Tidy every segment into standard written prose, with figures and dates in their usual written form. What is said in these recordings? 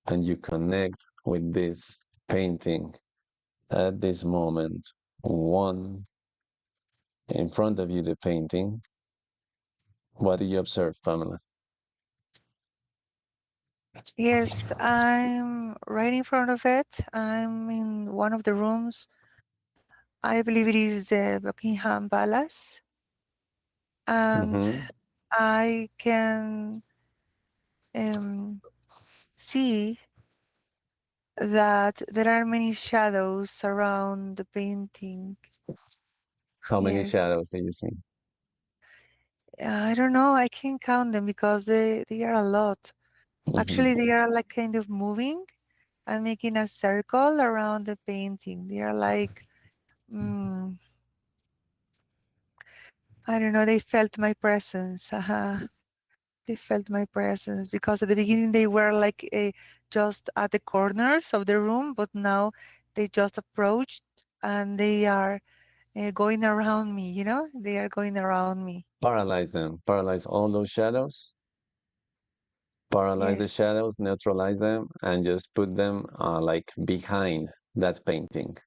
and you connect with this painting at this moment, one in front of you, the painting, what do you observe, Pamela? Yes, I'm right in front of it. I'm in one of the rooms. I believe it is the Buckingham Palace. And Mm-hmm. I can see that there are many shadows around the painting. How many Yes. shadows do you see? I don't know. I can count them because they are a lot. Mm-hmm. Actually, they are like kind of moving and making a circle around the painting. They are like, mm, I don't know, they felt my presence. They felt my presence because at the beginning they were like just at the corners of the room, but now they just approached and they are going around me, you know? They are going around me. Paralyze them. Paralyze all those shadows. Paralyze the Yes, shadows, neutralize them, and just put them like behind that painting.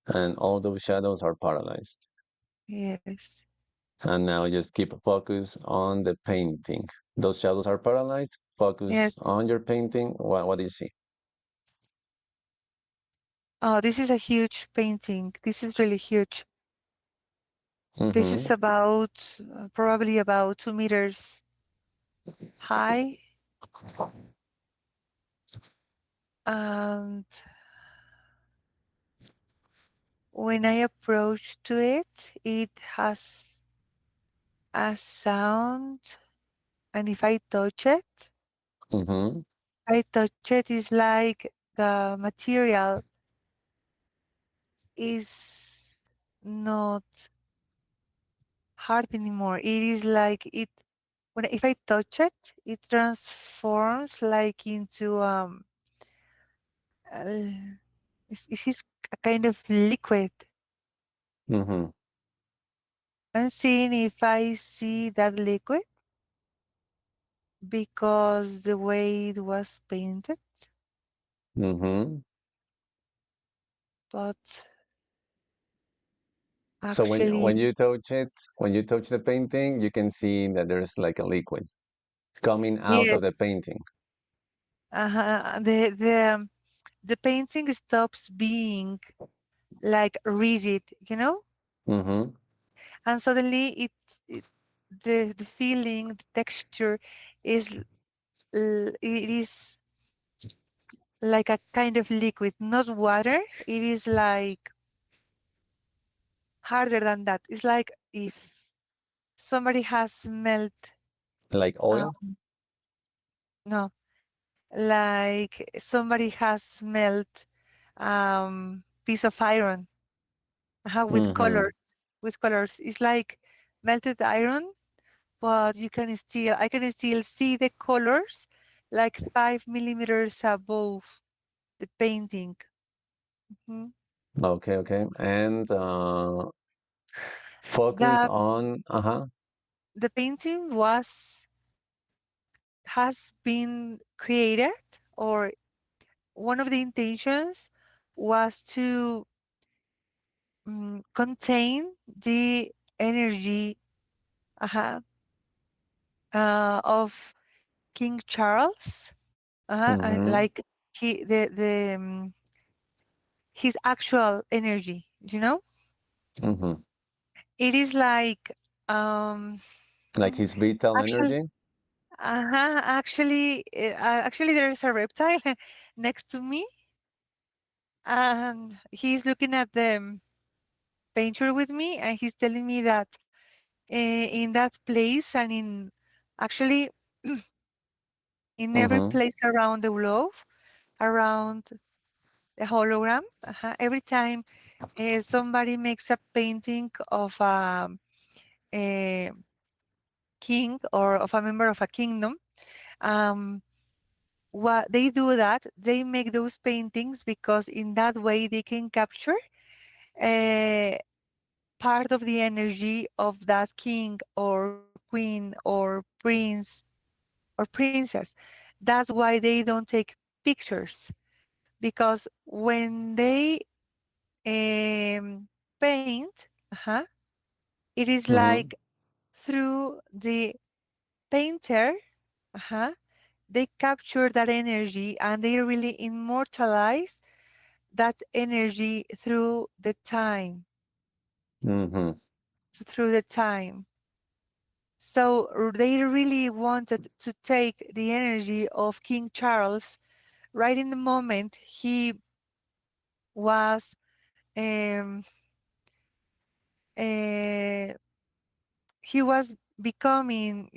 And all those shadows are paralyzed. yes, And now just keep a focus on the painting. Those shadows are paralyzed. yes. Focus on your painting. What do you see? Oh, this is a huge painting. This is really huge. This Mm-hmm. is about probably about 2 meters high. And when I approach to it, it has a sound. And if I touch it, Mm-hmm. I touch it is like the material is not hard anymore. It is like it when if I touch it, it transforms like into uh, it is a kind of liquid. Mm-hmm. I'm seeing if I see that liquid because the way it was painted, Mm-hmm. but So when actually, you touch it, when you touch the painting, you can see that there's like a liquid coming out of yes, the painting. the painting stops being like rigid, you know, Mm-hmm. and suddenly it the feeling, the texture is it is like a kind of liquid, not water. It is like harder than that. It's like if somebody has melt, Like oil. um, no, like somebody has melt piece of iron with Mm-hmm. colors. It's like melted iron, but I can still see the colors like 5 millimeters above the painting. Mhm. Okay, okay. And focus The on, uh-huh. the painting has been created, or one of the intentions was to contain the energy uh of King Charles, and Mm-hmm. like his actual energy. You know, Mm-hmm. it is like um, Like his vital actually, energy. actually, there is a reptile next to me, and he's looking at the painter with me, and he's telling me that in that place and in actually in every Mm-hmm. place around the globe, around the hologram, every time somebody makes a painting of a king or of a member of a kingdom, um, what they do that they make those paintings because in that way they can capture uh, part of the energy of that king or queen or prince or princess. That's why they don't take. pictures, because when they um, paint, it is Mm-hmm. like through the painter, uh they capture that energy and they really immortalize that energy through the time, Mm-hmm. through the time. So they really wanted to take the energy of King Charles right in the moment was um, uh, he was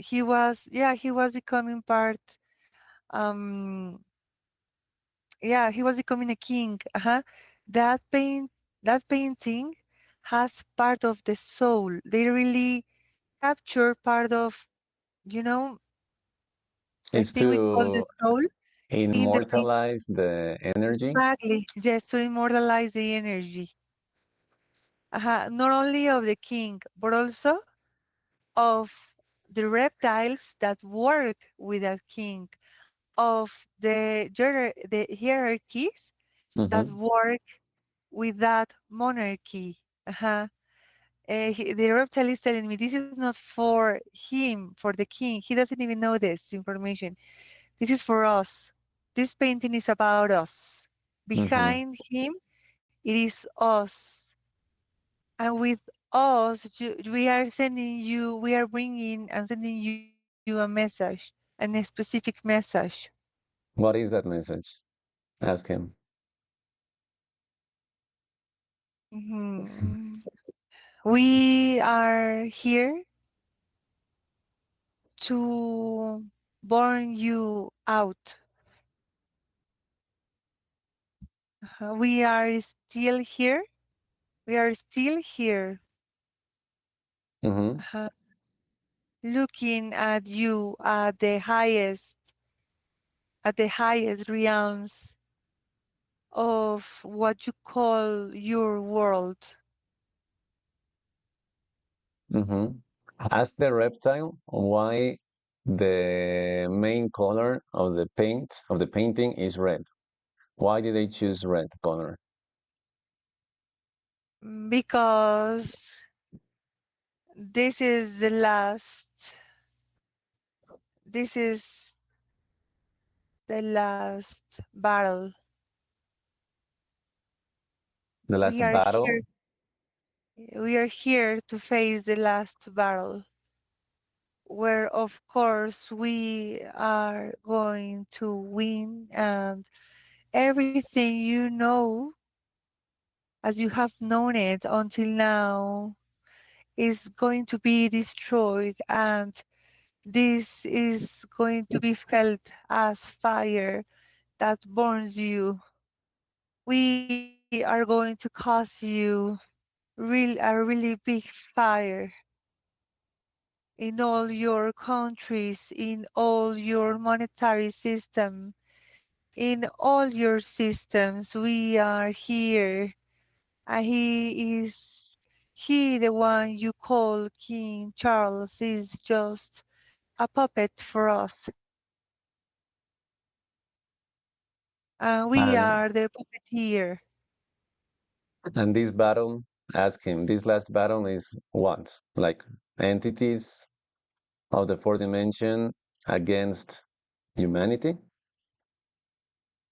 he was becoming part, um yeah, he was becoming a king. That paint that painting has part of the soul. They really capture part of, you know, the Is thing we call the to soul in the paint. immortalize the energy. Exactly, just to immortalize the energy. Not only of the king, but also of the reptiles that work with that king, of the hierarchies that Mm-hmm. work with that monarchy. The reptile is telling me this is not for him, for the king. He doesn't even know this information. This is for us. This painting is about us. Mm-hmm. Behind him, it is us. And with us, we are bringing and sending you a message, a specific message. What is that message? Ask him. Mhm. We are here to burn you out. We are still here. We are still here, Mm-hmm. uh, looking at you at the highest realms of what you call your world. Mm-hmm. Ask the reptile why the main color of the painting is red. Why did they choose red color? Because this is the last, this is the last battle. The We last are here, battle. we are here to face the last battle, where of course we are going to win, and everything you know as you have known it until now is going to be destroyed, and this is going to be felt as fire that burns you. We are going to cause you a really big fire in all your countries, in all your monetary system, in all your systems. We are here, and he, the one you call King Charles, is just a puppet for us. We And are the puppeteer. and this battle, ask him, this last battle is what? Like entities of the fourth dimension against humanity?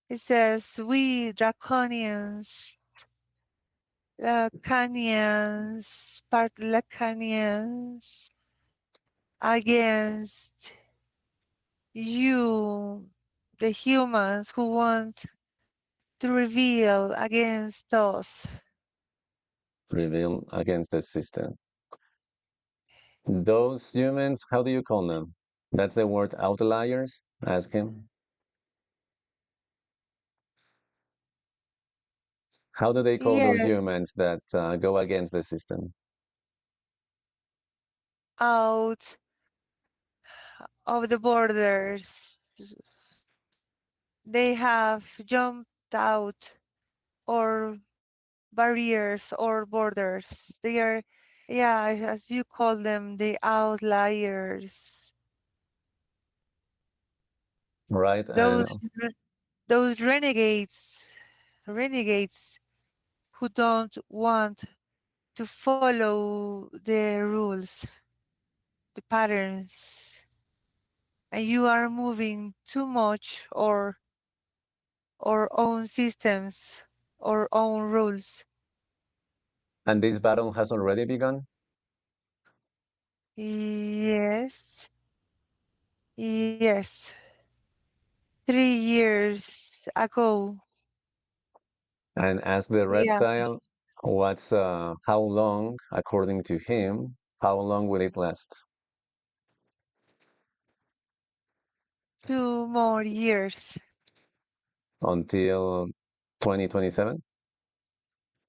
It says, we draconians, Lacanians, part Lacanians, against you, the humans who want to reveal against us. Rebel against the system. Those humans, how do you call them? That's the word outliers? Ask him. How do they call those Yes, humans that go against the system? out of the borders. They have jumped out, or barriers or borders. They are, yeah, as you call them, the outliers. Right? Those And those renegades who don't want to follow the rules, the patterns, and you are moving too much or own systems or own rules. And this battle has already begun. Yes, yes. 3 years ago. And as the Yeah, reptile, what's how long, according to him, how long will it last? 2 more years. Until 2027?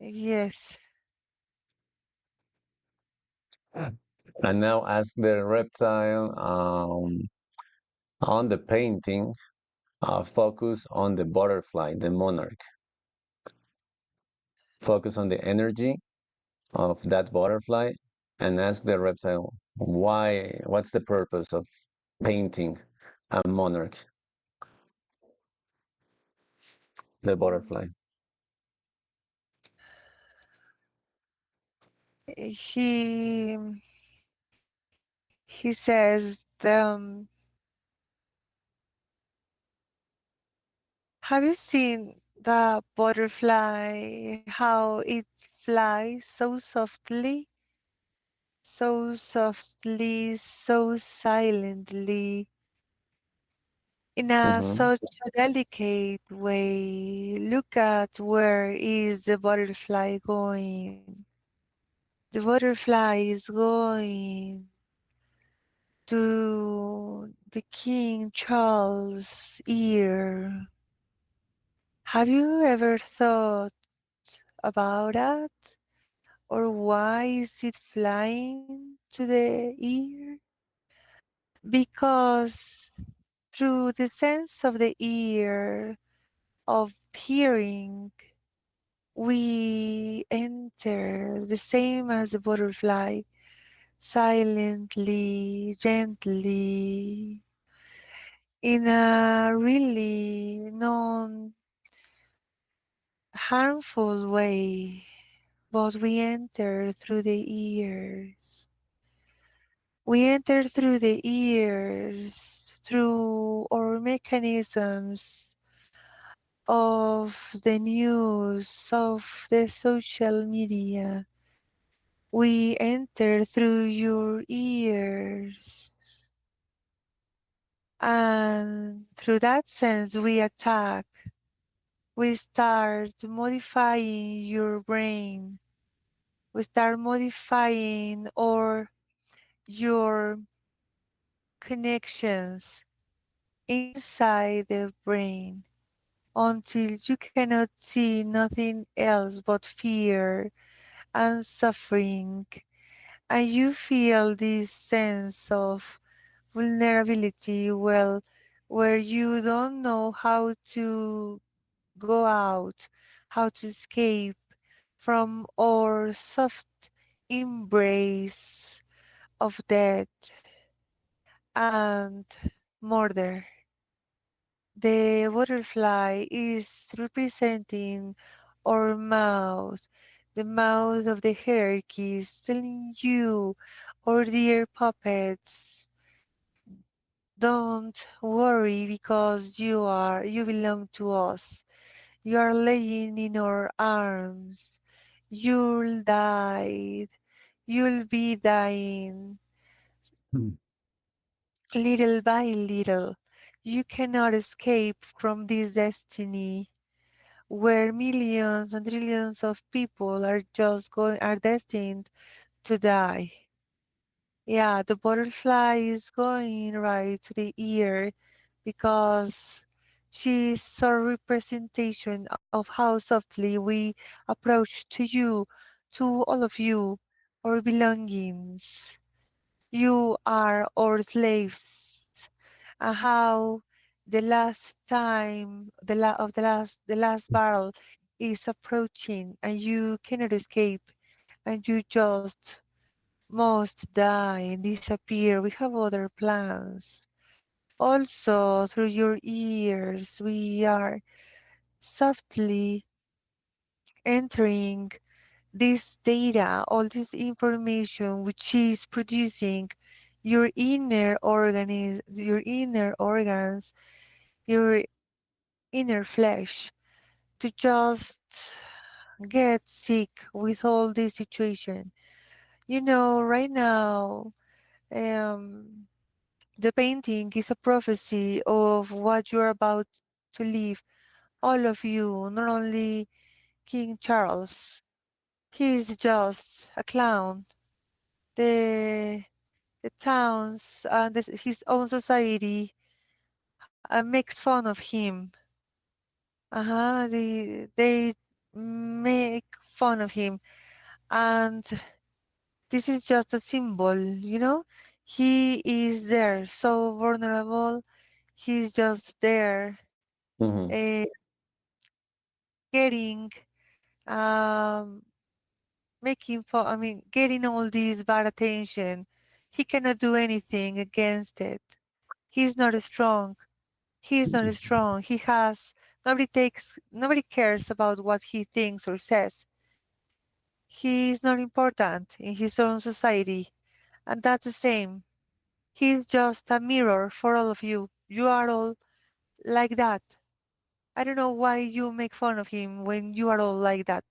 Yes. And now, as the reptile, on the painting, focus on the butterfly, the monarch. Focus on the energy of that butterfly and ask the reptile, what's the purpose of painting a monarch, the butterfly? He he says, have you seen the butterfly? How it flies so softly, so silently, in a Hmm. such a delicate way. Look at where is the butterfly going. The butterfly is going to the King Charles' ear. Have you ever thought about that? Or why is it flying to the ear? Because through the sense of the ear, of hearing, we enter the same as the butterfly, silently, gently, in a really non harmful way, but we enter through the ears. We enter through the ears, through our mechanisms of the news, of the social media. We enter through your ears. And through that sense, we attack. We start modifying your brain. We start modifying or your connections inside the brain until you cannot see nothing else but fear and suffering. And you feel this sense of vulnerability, well, where you don't know how to go out, how to escape from our soft embrace of death and murder. The butterfly is representing our mouth, the mouth of the hierarchies, telling you, our dear puppets, don't worry because you belong to us. You are laying in our arms. You'll die. You'll be dying Hmm. little by little. You cannot escape from this destiny where millions and trillions of people are destined to die. Yeah, the butterfly is going right to the ear because she is a representation of how softly we approach to you, to all of you, our belongings. You are our slaves, and how the last time, the last barrel is approaching, and you cannot escape, and you just must die and disappear. We have other plans, Also, through your ears, we are softly entering this data, all this information, which is producing your your inner organs, your inner flesh, to just get sick with all this situation. You know, right now, um, the painting is a prophecy of what you're about to live. All of you, not only King Charles. He's just a clown. The the towns and his own society makes fun of him. They make fun of him, and this is just a symbol, you know. He is there, so vulnerable. He's just there, Mm-hmm. uh, getting, um, making fun. I mean, getting all this bad attention. He cannot do anything against it. He's not strong. He's not strong. Nobody cares about what he thinks or says. He's not important in his own society, and that's the same. He's just a mirror for all of you. You are all like that. I don't know why you make fun of him when you are all like that.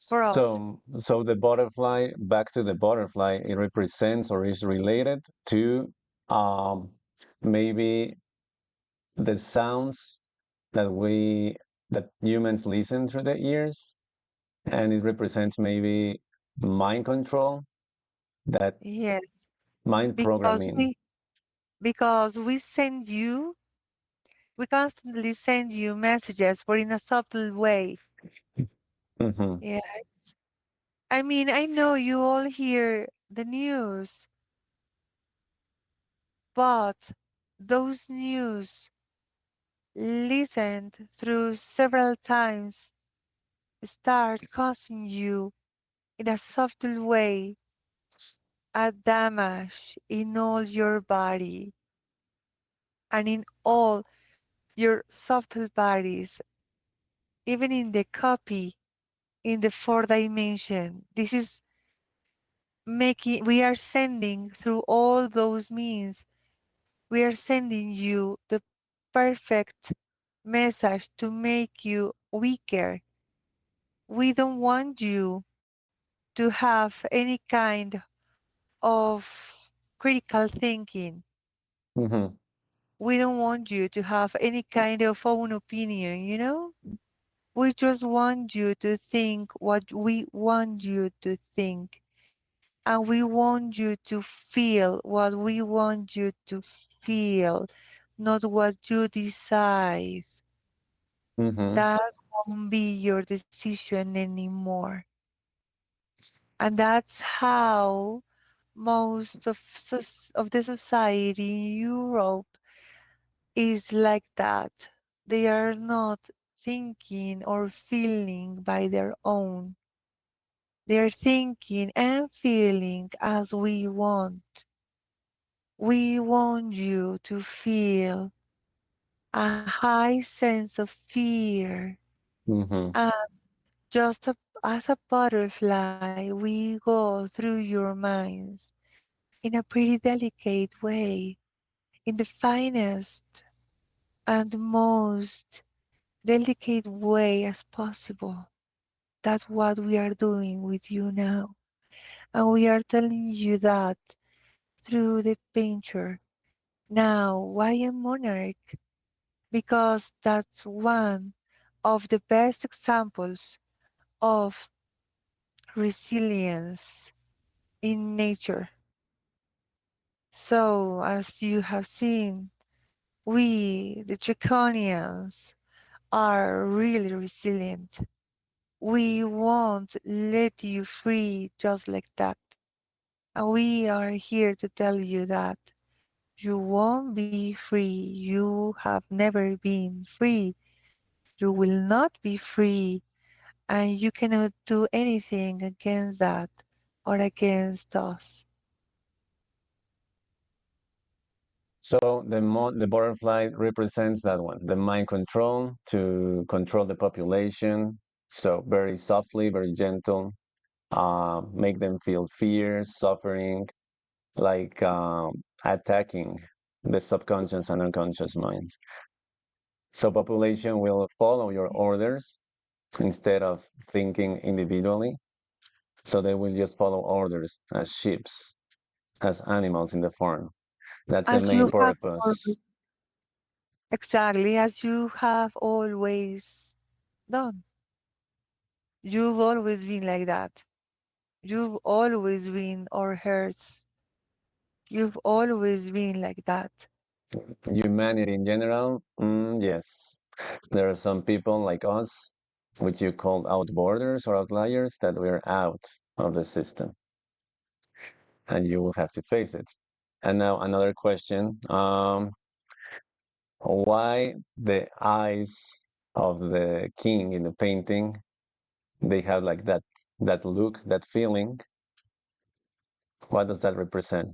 For us, So the butterfly, back to the butterfly, it represents or is related to um, maybe the sounds that that humans listen through the ears, and it represents maybe mind control, that yes, mind because programming. we constantly send you messages, but in a subtle way. Mm-hmm. Yeah, I mean, I know you all hear the news, but those news listened through several times start causing you in a subtle way a damage in all your body and in all your subtle bodies, even in the copy in the fourth dimension. This is making, we are sending through all those means, we are sending you the perfect message to make you weaker. We don't want you to have any kind of critical thinking. Mm-hmm. We don't want you to have any kind of own opinion, you know? We just want you to think what we want you to think. And we want you to feel what we want you to feel, not what you decide. Mm-hmm. That won't be your decision anymore. And that's how most of the society in Europe is like that. They are not thinking or feeling by their own. They're thinking and feeling as we want. We want you to feel a high sense of fear. Mm-hmm. And just as a butterfly, we go through your minds in a pretty delicate way, in the finest and most delicate way as possible. That's what we are doing with you now. And we are telling you that through the painter. Now, why a monarch? Because that's one of the best examples of resilience in nature. So, as you have seen, we, the draconians, are really resilient. We won't let you free just like that. And we are here to tell you that you won't be free. You have never been free. You will not be free. And you cannot do anything against that or against us. So the butterfly represents that one, the mind control to control the population. So very softly, very gentle, make them feel fear, suffering, like attacking the subconscious and unconscious mind. So population will follow your orders instead of thinking individually. So they will just follow orders as sheep, as animals in the farm. That's the As main you have always, purpose. exactly as you have always done. You've always been like that. You've always been our hearts. You've always been like that. Humanity in general, yes. There are some people like us, which you call outboarders or outliers, that we're out of the system, and you will have to face it. And now another question: why the eyes of the king in the painting? They have like that look, that feeling. What does that represent?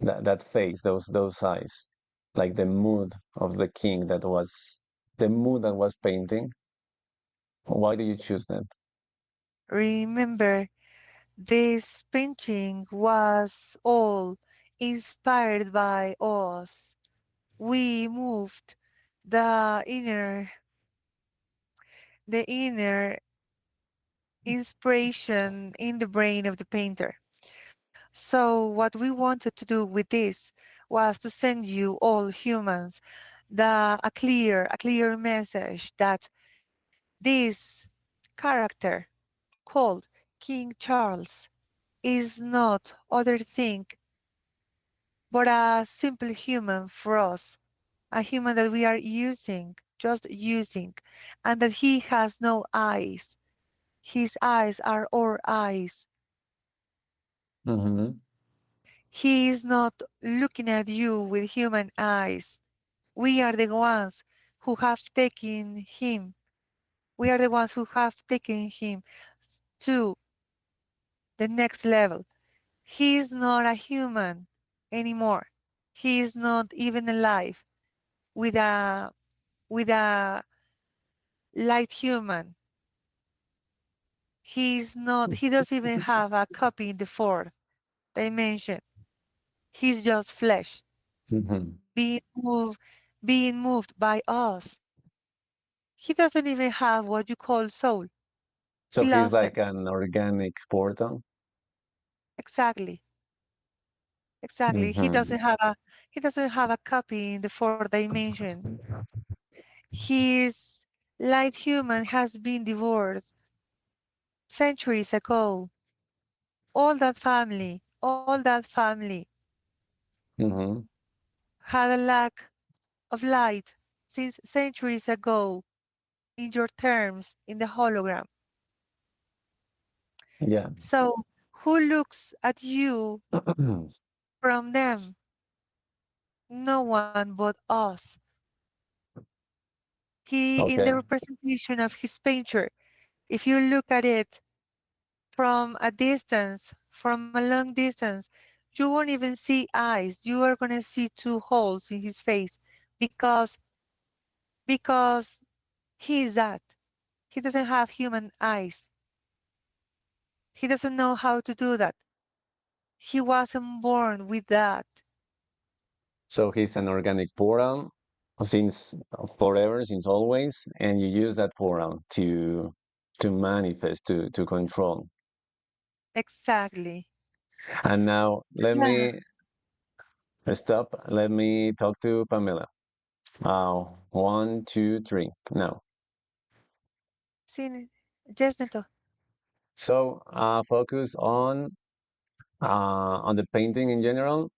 That face, those eyes, like the mood of the king that was the mood that was painting. Why do you choose that? Remember, this painting was all inspired by us. We moved the inner inspiration in the brain of the painter. So what we wanted to do with this was to send you all humans a clear message that this character called King Charles is not other thing but a simple human for us, a human that we are using, just using, and that he has no eyes. His eyes are our eyes. Mm-hmm. He is not looking at you with human eyes. We are the ones who have taken him. We are the ones who have taken him to the next level. He is not a human anymore. He is not even alive with a light human. He doesn't even have a copy in the fourth dimension. He's just flesh Mm-hmm. being moved being moved by us. He doesn't even have what you call soul. He So he's lost them. like an organic portal. Exactly. Exactly. Mm-hmm. He doesn't have a copy in the fourth dimension. His light human has been divorced centuries ago. All that family Mm-hmm. had a lack of light since centuries ago in your terms in the hologram. Yeah. So who looks at you from them? No one but us. He in the Okay. representation of his painter. If you look at it from a distance, from a long distance, you won't even see eyes. You are gonna see two holes in his face because because he is that. He doesn't have human eyes. He doesn't know how to do that. He wasn't born with that. So he's an organic portal since forever, since always, and you use that portal to manifest, to control. Exactly. And now let Yeah. me stop. Let me talk to Pamela. One, two, three. Now, Sin, yes, Neto. so focus on the painting in general.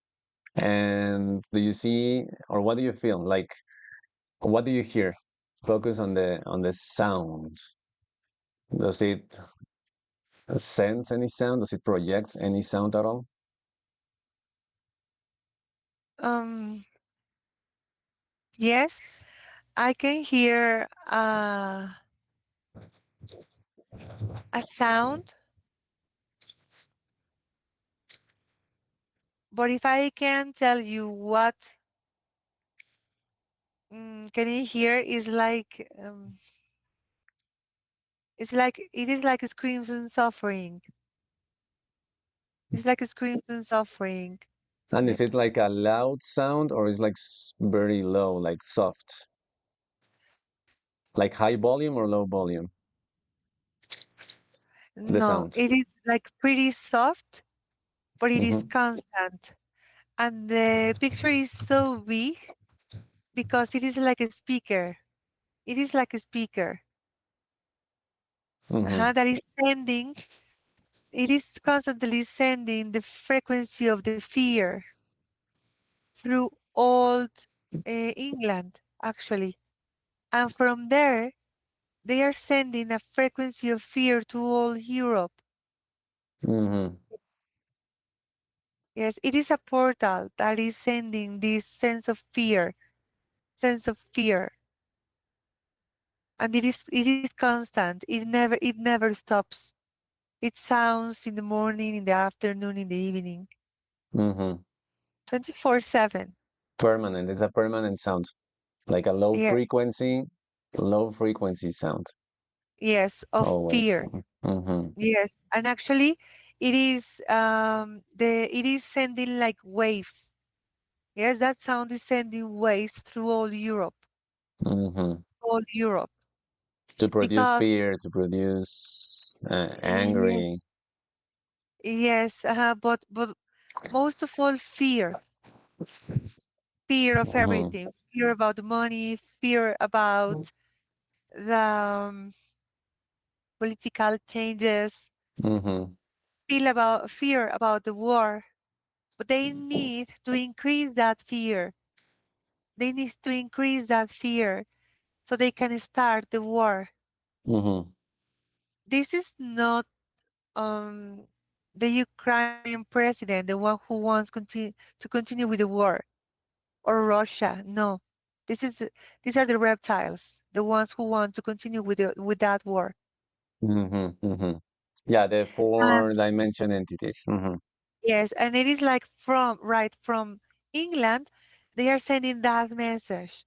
And do you see, or what do you feel? Like, what do you hear? Focus on the sound. Does it sense any sound? Does it project any sound at all? Um, yes, I can hear a sound, but if I can tell you what Can you hear? It is like screams and suffering. It's like screams and suffering. And is Let it like a loud sound or is like very low, like soft, like high volume or low volume? The No, sound. it is like pretty soft, but it is Mm-hmm. constant. And the picture is so big because it is like a speaker. It is like a speaker Mm-hmm. that is sending, it is constantly sending the frequency of the fear through old England, actually. And from there, they are sending a frequency of fear to all Europe. Mm-hmm. Yes, it is a portal that is sending this sense of fear, and it is constant. It never stops. It sounds in the morning, in the afternoon, in the evening, Mm-hmm. 24/7. Permanent. It's a permanent sound, like a Yeah, low frequency sound. yes, of Always. fear. Mm-hmm. Yes, and actually, it is sending like waves. Yes, that sound is sending waves through Mm-hmm. all Europe, To produce because fear, to produce angry. yes, yes, but most of all, fear of Mm-hmm. everything, fear about the money, fear about the political changes, Mm-hmm. fear about the war. But they need to increase that fear. They need to increase that fear so they can start the war. Mm-hmm. This is not um, the Ukrainian president, the one who wants to continue with the war, or Russia. No, this is these are the reptiles, the ones who want to continue with that war. Mm-hmm. Mm-hmm. Yeah, the And four dimension entities. Mm-hmm. yes, and it is like from England, they are sending that message.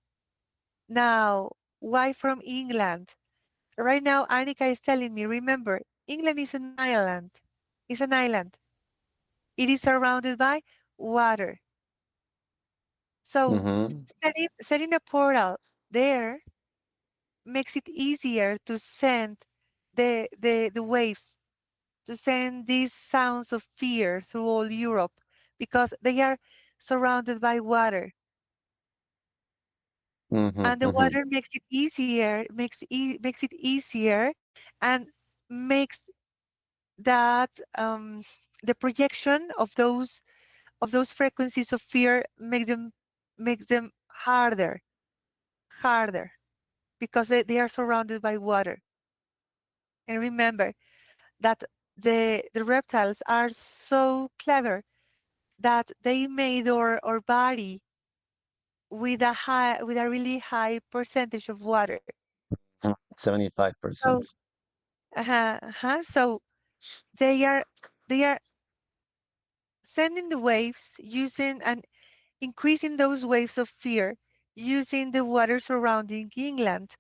Now, why from England? Right now, Annika is telling me, remember, England is an island. It's an island. It is surrounded by water. So Mm-hmm. setting a portal there makes it easier to send the waves, to send these sounds of fear through all Europe because they are surrounded by water. Mm-hmm. And the Mm-hmm. water makes it easier and makes that the projection of those frequencies of fear makes them harder because they are surrounded by water. And remember that the reptiles are so clever that they made our body with a really high percentage of water. 75%. So so they are they are sending the waves using and increasing those waves of fear using the water surrounding England.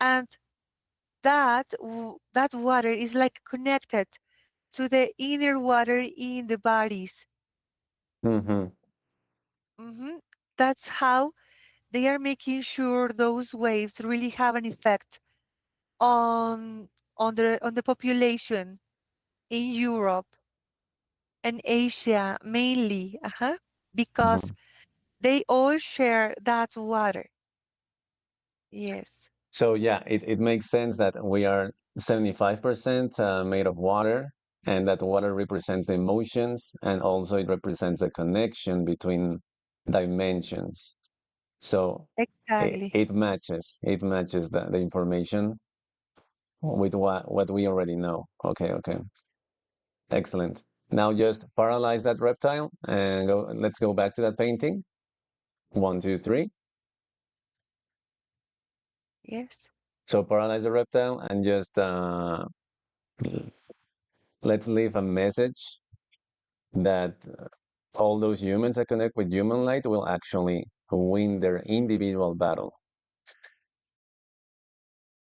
And that water is like connected to the inner water in the bodies. Mm-hmm. hmm That's how they are making sure those waves really have an effect on on the population in Europe and Asia mainly, because Mm-hmm. they all share that water. Yes, So yeah, it makes sense that we are 75% made of water, and that water represents the emotions, and also it represents the connection between dimensions. So exactly. it matches the information with what we already know. Okay, okay. Excellent. Now just paralyze that reptile and go, let's go back to that painting. One, two, three. Yes, So paralyze the reptile and just let's leave a message that all those humans that connect with human light will actually win their individual battle.